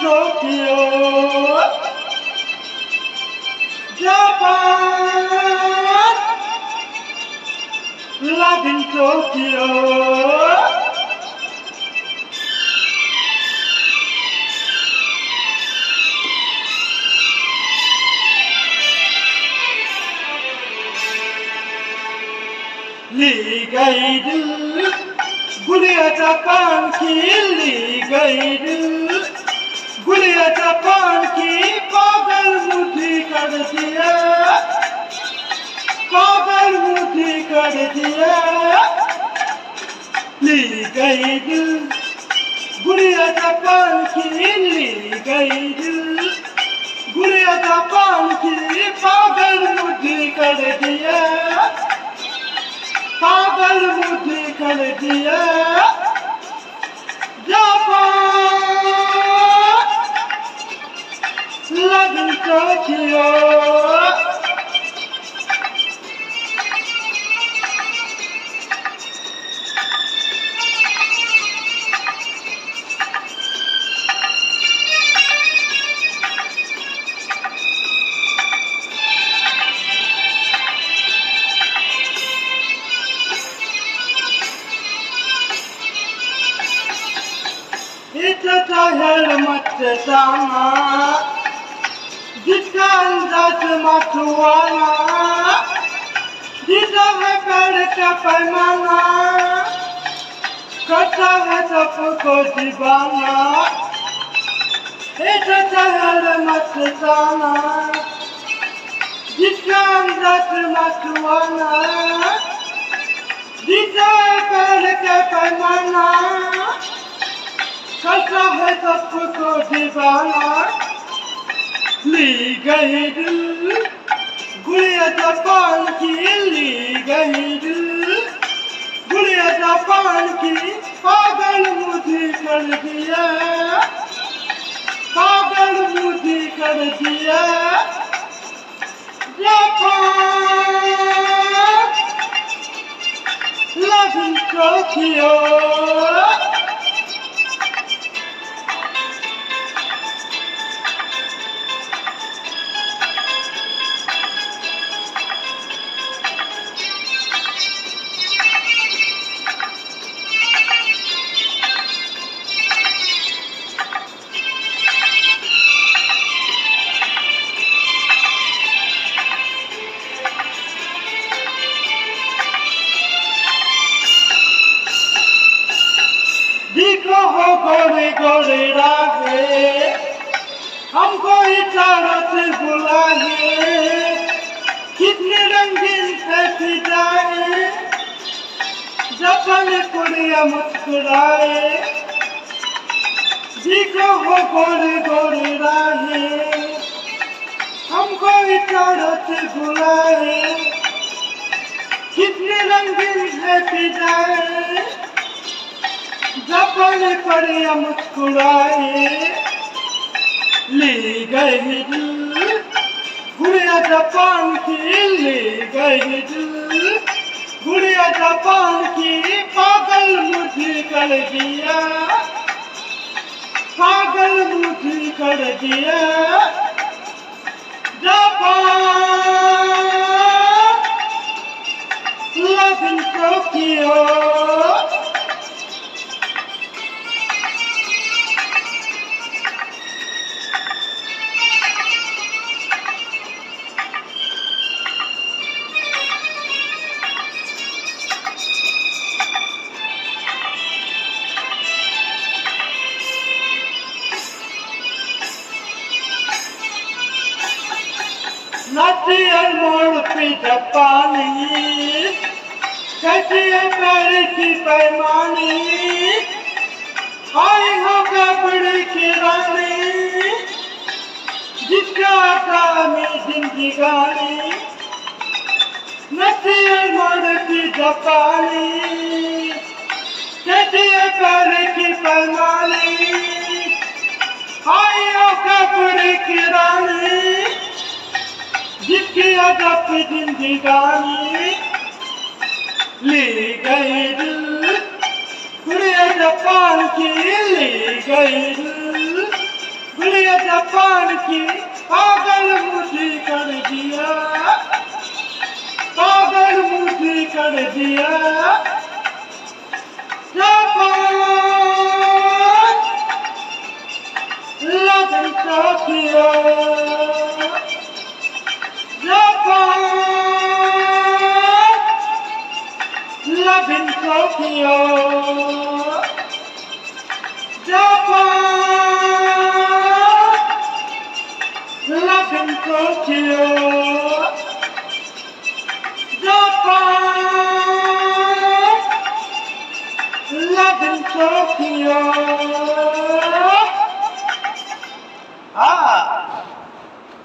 Tokyo, Japan, love in Tokyo. ली गई दिल गुड़िया जापान की, ली गई दिल गुड़िया जापान की, पागल मुझे कर दिया, पागल मुझे कर दिया। ली गई दिल गुड़िया जापान की, ली गई दिल गुड़िया जापान की, पागल मुझे कर दिया, पागल मुझे कर दिया। जापान लव इन टोक्यो, इतना हेलमेट जाना, जिसका अंदाज मतवाना, जिसका है पैर का पैमाना, करता है सबको दीवाना। इतना हेलमेट जाना, जिसका अंदाज मतवाना, जिसका है पैर का पैमाना, करता है सबको दीवाना। ली गई दिल गुड़िया जापान की, ली गई दिल गुड़िया जापान की, पागल मुझे कर दिया, पागल मुझे कर दिया। जापान लव इन टोक्यो, देखो हो गोरे गोरे रागे, हमको इशारों से बुलाए, कितने रंगीन है फिजाएं, जापान कुड़िया मुस्कुराए। देखो हो गोरे गोरे रागे, हमको इशारों से बुलाए, कितने रंगीन है फिजाएं, जापान कुड़िया मुस्कुराए। ले गई दिल गुड़िया जापान की, ले गई दिल गुड़िया जापान की, पागल मुझे कर दिया, पागल मुझे कर दिया। जापान लव इन टोक्यो, नदियाँ मोड़ पे जापानी, कैसी है पैर की पैमानी, आई हो कपड़े की रानी, जिसका काम जिंदगानी। नदियाँ मोड़ पे जापानी, कैसी है पैर की पैमानी, आई हो कपड़े की रानी, जिसकी अदब जिंदगानी। ले गई दिल गुड़िया जापान की, ले गई दिल पागल मुझी कर दिया, पागल मुझी कर दिया। जापान लगन टोकियो, जापान लगन Tokyo, Japan, love in Tokyo. Japan, love in Tokyo. Ah.